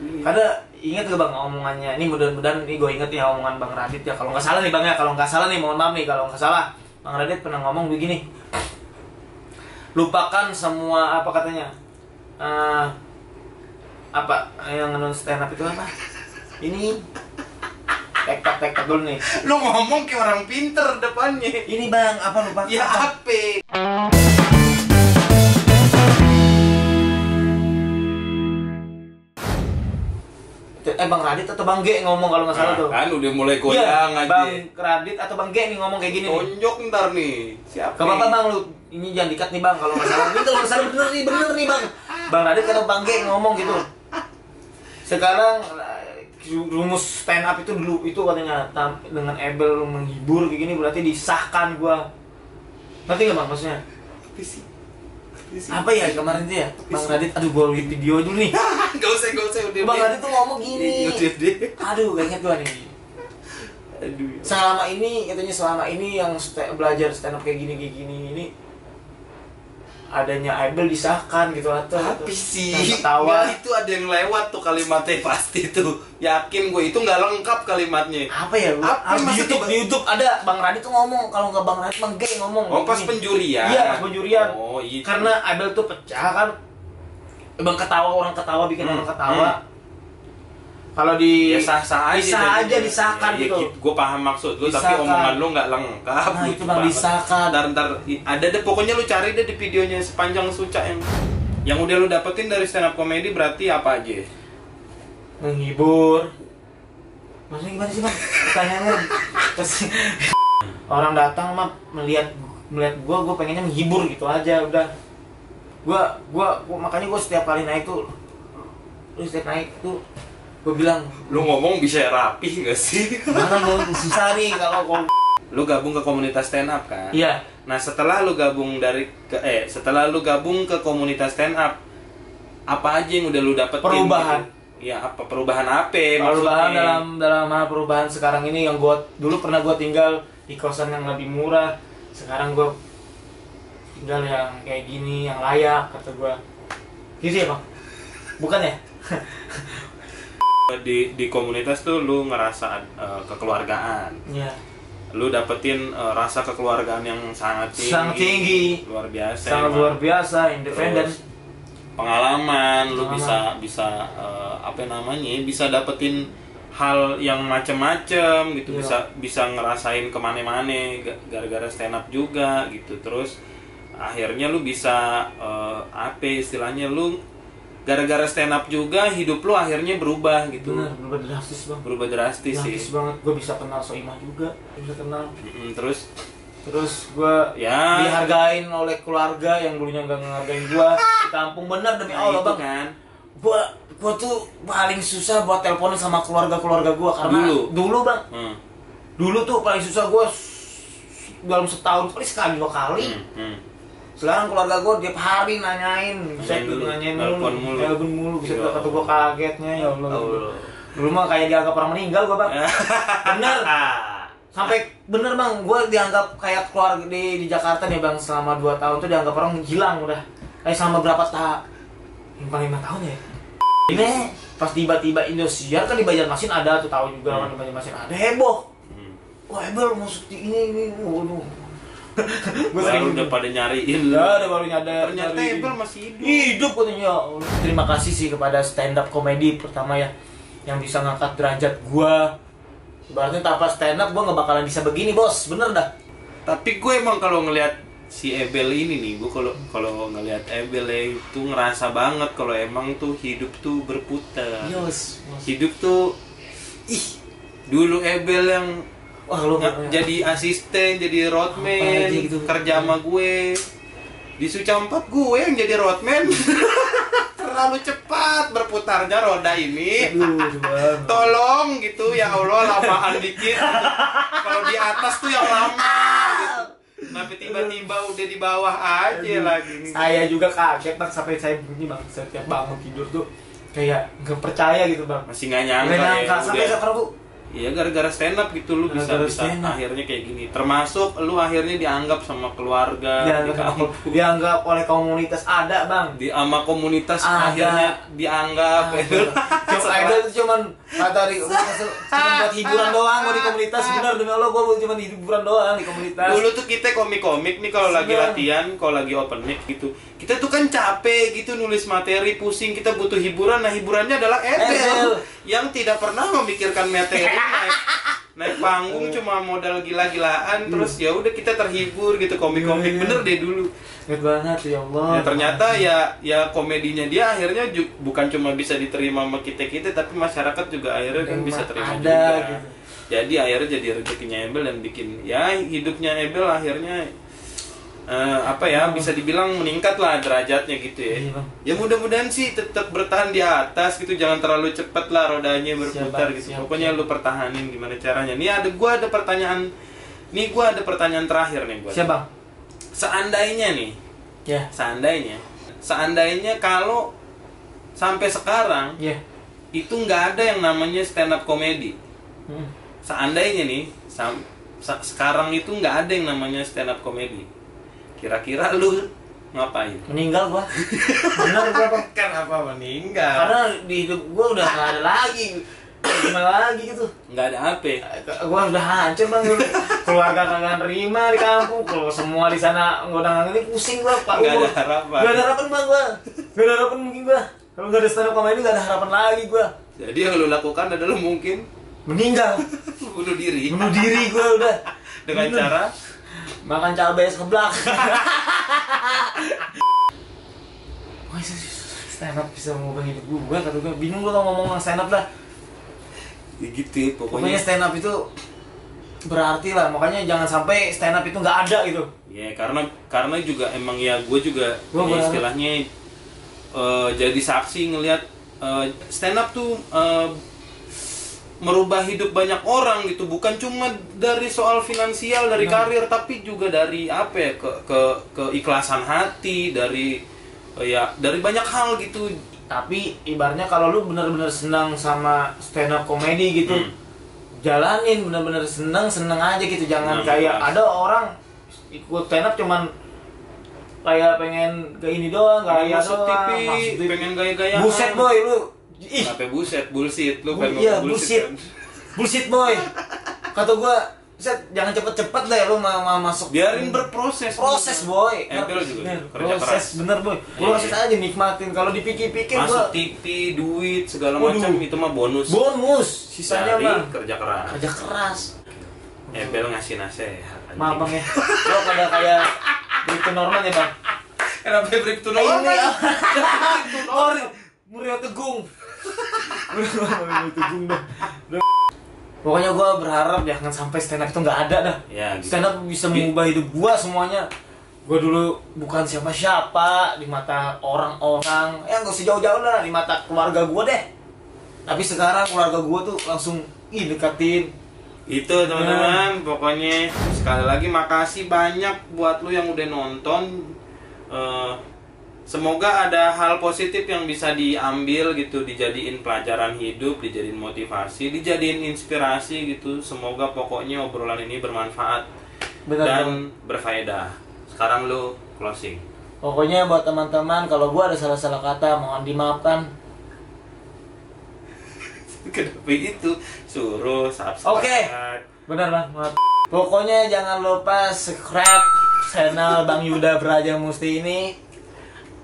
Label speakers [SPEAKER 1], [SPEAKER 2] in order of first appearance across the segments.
[SPEAKER 1] Karena ingat gak bang omongannya, ini mudah-mudahan ini gue inget ya omongan Bang Radit ya, kalau nggak salah nih bang ya, kalau nggak salah nih mohon maaf nih kalau nggak salah. Bang Radit pernah ngomong begini, lupakan semua apa katanya, apa yang non stand up itu apa? Ini tektok dulu nih.
[SPEAKER 2] Lu ngomong kayak orang pinter depannya.
[SPEAKER 1] Ini bang apa lupakan?
[SPEAKER 2] Ya apa?
[SPEAKER 1] Bang Radit atau Bang G ngomong kalau nggak salah tuh.
[SPEAKER 2] Kan udah mulai goyang aja.
[SPEAKER 1] Bang Radit atau Bang G nih ngomong kayak gini.
[SPEAKER 2] Tonjok ntar nih. Siapa?
[SPEAKER 1] Gak apa-apa bang, lu ini jangan dikat nih bang kalau nggak salah. Ini kalau nggak salah bener nih bang. Bang Radit atau Bang G ngomong gitu. Sekarang rumus stand up itu dulu itu katanya dengan able menghibur kayak gini berarti disahkan gua. Ngerti nggak bang maksudnya? Apa ya kemarin itu ya? Bang Radit, aduh gua lihat video dulu nih.
[SPEAKER 2] Gak usah udah.
[SPEAKER 1] Bang Radit tuh ngomong gini. Aduh, gak inget gua nih.
[SPEAKER 2] Aduh.
[SPEAKER 1] Selama ini yang belajar stand up kayak gini ini adanya able disahkan gitu atau
[SPEAKER 2] Tapi sih
[SPEAKER 1] ketawa
[SPEAKER 2] nggak, itu ada yang lewat tuh kalimatnya pasti tuh. Yakin gue itu nggak lengkap kalimatnya.
[SPEAKER 1] apa ya lu?
[SPEAKER 2] Apa
[SPEAKER 1] Di YouTube ada Bang Radit tuh ngomong, kalau nggak Bang Radit Bang G ngomong.
[SPEAKER 2] Oh pas
[SPEAKER 1] gini.
[SPEAKER 2] penjurian.
[SPEAKER 1] Iya pas penjurian.
[SPEAKER 2] Oh iya.
[SPEAKER 1] Karena able tuh pecah kan. Bang orang ketawa bikin orang ketawa. Kalau di
[SPEAKER 2] Ya sah-sah aja.
[SPEAKER 1] bisa aja disahkan
[SPEAKER 2] ya,
[SPEAKER 1] gitu.
[SPEAKER 2] Gue paham maksud lu,
[SPEAKER 1] Disahkan.
[SPEAKER 2] tapi omongan lu nggak lengkap.
[SPEAKER 1] Nah
[SPEAKER 2] lucu
[SPEAKER 1] itu bang
[SPEAKER 2] banget.
[SPEAKER 1] disahkan.
[SPEAKER 2] Ntar ada deh, pokoknya lu cari deh di videonya sepanjang suca yang udah lu dapetin dari stand up comedy berarti apa aja?
[SPEAKER 1] Menghibur. Maksudnya gimana sih bang? Pertanyaannya orang datang mah melihat gua pengennya menghibur gitu aja udah. Gua makanya gua setiap kali naik tuh gue bilang,
[SPEAKER 2] Lu ngomong bisa rapih gak sih?
[SPEAKER 1] mana mau susah nih kalau
[SPEAKER 2] Lu gabung ke komunitas stand up kan?
[SPEAKER 1] iya.
[SPEAKER 2] Nah setelah lu gabung ke komunitas stand up, apa aja yang udah lu dapetin?
[SPEAKER 1] Perubahan.
[SPEAKER 2] Gitu? Ya apa perubahan apa?
[SPEAKER 1] Perubahan
[SPEAKER 2] maksudnya?
[SPEAKER 1] dalam hal perubahan sekarang ini yang gua dulu pernah gua tinggal di kosan yang lebih murah, sekarang gua tinggal yang kayak gini yang layak kata gua. Gitu ya bang? Bukan ya?
[SPEAKER 2] Di komunitas tuh lu ngerasa kekeluargaan.
[SPEAKER 1] Iya.
[SPEAKER 2] Lu dapetin rasa kekeluargaan yang sangat tinggi. Luar biasa.
[SPEAKER 1] Sangat
[SPEAKER 2] emang.
[SPEAKER 1] luar biasa, independen.
[SPEAKER 2] Terus, pengalaman lu bisa bisa dapetin hal yang macem-macem gitu.
[SPEAKER 1] Iya.
[SPEAKER 2] bisa ngerasain kemana-mana gara-gara stand up juga gitu. Terus akhirnya lu bisa istilahnya lu gara-gara stand up juga hidup lu akhirnya berubah gitu.
[SPEAKER 1] Benar, berubah drastis bang.
[SPEAKER 2] Berubah drastis sih.
[SPEAKER 1] Banget. Gue bisa kenal Soimah juga, bisa kenal.
[SPEAKER 2] Terus
[SPEAKER 1] gue
[SPEAKER 2] ya
[SPEAKER 1] dihargain oleh keluarga yang dulunya nggak ngehargain gue. Di kampung bener demi Allah
[SPEAKER 2] itu
[SPEAKER 1] bang.
[SPEAKER 2] kan.
[SPEAKER 1] Gue tuh paling susah buat teleponin sama keluarga gue karena dulu bang. Dulu tuh paling susah gue dalam setahun paling sekali 2 kali. Sekarang keluarga gue tiap hari nanyain
[SPEAKER 2] telepon mulu.
[SPEAKER 1] Bisa kata gue kagetnya ya Allah. Dulu mah kayak dianggap orang meninggal gue bang. Bener. Sampai bener bang, gue dianggap kayak keluarga di Jakarta nih bang selama 2 tahun tuh dianggap orang hilang udah. Kayak selama berapa tahun? 5 tahun ya. Ini pas tiba-tiba Indosiar kan di Banjarmasin ada tuh, tahu juga kan di Banjarmasin ada heboh. Wah heboh masuk di ini waduh.
[SPEAKER 2] Baru udah pada nyariin.
[SPEAKER 1] Ya, udah baru nyadar.
[SPEAKER 2] Ternyata Ebel masih hidup.
[SPEAKER 1] Hidup katanya. Terima kasih sih kepada stand up comedy pertama ya yang bisa ngangkat derajat gua. Berarti tanpa stand up gua nggak bakalan bisa begini, Bos. Bener dah.
[SPEAKER 2] Tapi gue emang kalau ngelihat si Ebel ini nih, gue kalau ngelihat Ebel itu ngerasa banget kalau emang tuh hidup tuh berputar.
[SPEAKER 1] Yes.
[SPEAKER 2] Hidup tuh dulu Ebel yang jadi asisten, jadi roadman,
[SPEAKER 1] gitu.
[SPEAKER 2] Kerja sama gue di Suca 4 gue yang jadi roadman. Terlalu cepat berputarnya roda ini. Tolong gitu ya Allah, lamaan dikit gitu. Kalau di atas tuh yang lama gitu. Tapi tiba-tiba udah di bawah aja lagi nih.
[SPEAKER 1] Saya juga kaget bang sampai saya bunyi bang setiap bangun tidur tuh kayak nggak percaya gitu bang.
[SPEAKER 2] Masih nggak nyangka ya.
[SPEAKER 1] Sampai sekarang tuh
[SPEAKER 2] Iya, gara-gara stand up gitu lu bisa akhirnya kayak gini. Termasuk lu akhirnya dianggap sama keluarga,
[SPEAKER 1] dianggap oleh komunitas ada, Bang.
[SPEAKER 2] Sama komunitas ada. Akhirnya dianggap.
[SPEAKER 1] Idol itu cuman kata cuma buat hiburan doang gua di komunitas. Benar demi Allah gua cuma hiburan doang di komunitas.
[SPEAKER 2] Dulu tuh kita komik-komik nih kalau lagi latihan, kalau lagi open mic gitu. Kita tuh kan capek gitu nulis materi, pusing, kita butuh hiburan. Nah, hiburannya adalah Ebel yang tidak pernah memikirkan materi. Naik panggung cuma modal gila-gilaan, terus ya udah kita terhibur gitu, komik-komik. Bener deh dulu.
[SPEAKER 1] Ingat banget ya Allah.
[SPEAKER 2] Ya, ternyata ya komedinya dia akhirnya bukan cuma bisa diterima sama kita tapi masyarakat juga akhirnya kan bisa terima juga. Gitu. Jadi akhirnya jadi rezekinya Ebel dan bikin ya hidupnya Ebel akhirnya bisa dibilang meningkat lah derajatnya gitu ya. Ya mudah-mudahan sih tetap bertahan di atas gitu, jangan terlalu cepat lah rodanya berputar gitu. Pokoknya lu pertahanin gimana caranya. Gua ada pertanyaan terakhir nih buat.
[SPEAKER 1] Siapa?
[SPEAKER 2] Seandainya nih.
[SPEAKER 1] Ya.
[SPEAKER 2] Seandainya kalau sampai sekarang itu nggak ada yang namanya stand up comedy. Seandainya nih sekarang itu nggak ada yang namanya stand up comedy. Kira-kira lu ngapain?
[SPEAKER 1] Meninggal gua. Bener gua, Bang.
[SPEAKER 2] Kenapa meninggal?
[SPEAKER 1] Karena di hidup gua udah gak ada lagi. Gimana lagi gitu?
[SPEAKER 2] Nggak ada apa?
[SPEAKER 1] Gua udah hancur, Bang. Keluarga kagak nerima di kampung. Kalau semua di sana udah ini pusing gua, Pak.
[SPEAKER 2] Nggak ada harapan.
[SPEAKER 1] Nggak ada harapan, Bang, gua. Nggak ada harapan mungkin gua. Kalau nggak ada stand up comedy nggak ada harapan lagi gua.
[SPEAKER 2] Jadi yang lu lakukan adalah mungkin
[SPEAKER 1] meninggal.
[SPEAKER 2] Bunuh diri.
[SPEAKER 1] Bunuh diri gua udah.
[SPEAKER 2] Dengan cara
[SPEAKER 1] makan cabai seblak. Stand up bisa mengubah hidup gue, kata gue. Bingung gue kalau ngomong stand up dah.
[SPEAKER 2] Ya gitu,
[SPEAKER 1] pokoknya stand up itu berarti lah, makanya jangan sampai stand up itu nggak ada gitu.
[SPEAKER 2] Ya karena juga emang ya gue juga istilahnya jadi saksi ngelihat stand up tuh merubah hidup banyak orang gitu, bukan cuma dari soal finansial, dari karir, tapi juga dari keikhlasan hati, dari banyak hal gitu.
[SPEAKER 1] Tapi ibaratnya kalau lu bener-bener senang sama stand up comedy gitu, jalanin bener-bener seneng aja gitu, jangan kayak ada orang ikut stand up cuman kayak pengen ke ini doang, gaya
[SPEAKER 2] doang, masuk TV, pengen gaya-gayaan.
[SPEAKER 1] Buset boy lu.
[SPEAKER 2] Sampai bullshit lu kan.
[SPEAKER 1] Iya, bullshit. Bullshit boy. Kata gua, jangan cepet-cepet deh lu mau masuk.
[SPEAKER 2] Biarin berproses.
[SPEAKER 1] Proses boy.
[SPEAKER 2] Ebel juga
[SPEAKER 1] kerja keras. Bener boy. Proses aja nikmatin. Kalau dipikir-pikir
[SPEAKER 2] masuk TV, duit segala macam itu mah bonus.
[SPEAKER 1] Sisanya mah
[SPEAKER 2] kerja keras.
[SPEAKER 1] Kerja keras.
[SPEAKER 2] Ebel ngasih nasihat.
[SPEAKER 1] Maaf Bang ya. Lo pada kayak Bribtu Norman ya, Bang.
[SPEAKER 2] Kenapa Bribtu Norman?
[SPEAKER 1] Murio Tegung. Pokoknya gue berharap jangan sampai stand up itu nggak ada dah.
[SPEAKER 2] Ya, gitu.
[SPEAKER 1] Stand up bisa mengubah hidup gue semuanya. Gue dulu bukan siapa-siapa di mata orang-orang. Nggak usah jauh-jauh lah, di mata keluarga gue deh. Tapi sekarang keluarga gue tuh langsung deketin.
[SPEAKER 2] Itu teman-teman, pokoknya sekali lagi makasih banyak buat lu yang udah nonton. Semoga ada hal positif yang bisa diambil gitu, dijadiin pelajaran hidup, dijadiin motivasi, dijadiin inspirasi gitu. Semoga pokoknya obrolan ini bermanfaat dan berfaedah. Sekarang lu closing.
[SPEAKER 1] Pokoknya buat teman-teman, kalau gua ada salah-salah kata mohon dimaafkan.
[SPEAKER 2] Kenapa itu? Suruh subscribe.
[SPEAKER 1] Oke. Benar Bang. Pokoknya jangan lupa subscribe channel Bang Yuda Braja Musti ini.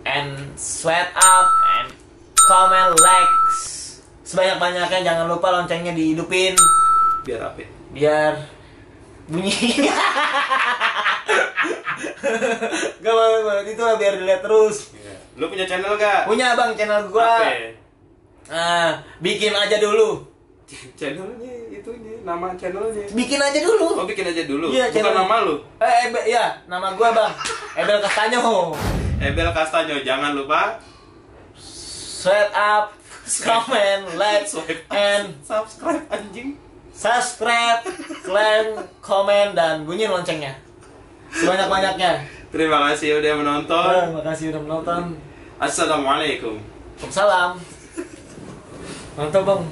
[SPEAKER 1] And sweat up and comment, likes sebanyak-banyaknya. Jangan lupa loncengnya dihidupin.
[SPEAKER 2] Biar apa?
[SPEAKER 1] Biar bunyi. Gak apa-apa, itu lah biar dilihat terus.
[SPEAKER 2] Lu punya channel gak?
[SPEAKER 1] Punya Bang, channel gua. Bikin aja dulu.
[SPEAKER 2] Channelnya itunya, nama channelnya.
[SPEAKER 1] Bikin aja dulu.
[SPEAKER 2] Oh, bikin aja dulu.
[SPEAKER 1] Iya,
[SPEAKER 2] bukan nama lu.
[SPEAKER 1] Ya, nama gua Bang. Ebel Castanyo.
[SPEAKER 2] Ebel Castanyo, jangan lupa
[SPEAKER 1] sweat up, comment, like, and
[SPEAKER 2] subscribe anjing.
[SPEAKER 1] Subscribe, like, comment, dan bunyi loncengnya sebanyak-banyaknya.
[SPEAKER 2] Terima kasih udah menonton.
[SPEAKER 1] Terima kasih udah menonton.
[SPEAKER 2] Assalamualaikum.
[SPEAKER 1] Waalaikumsalam. Mantap Bang.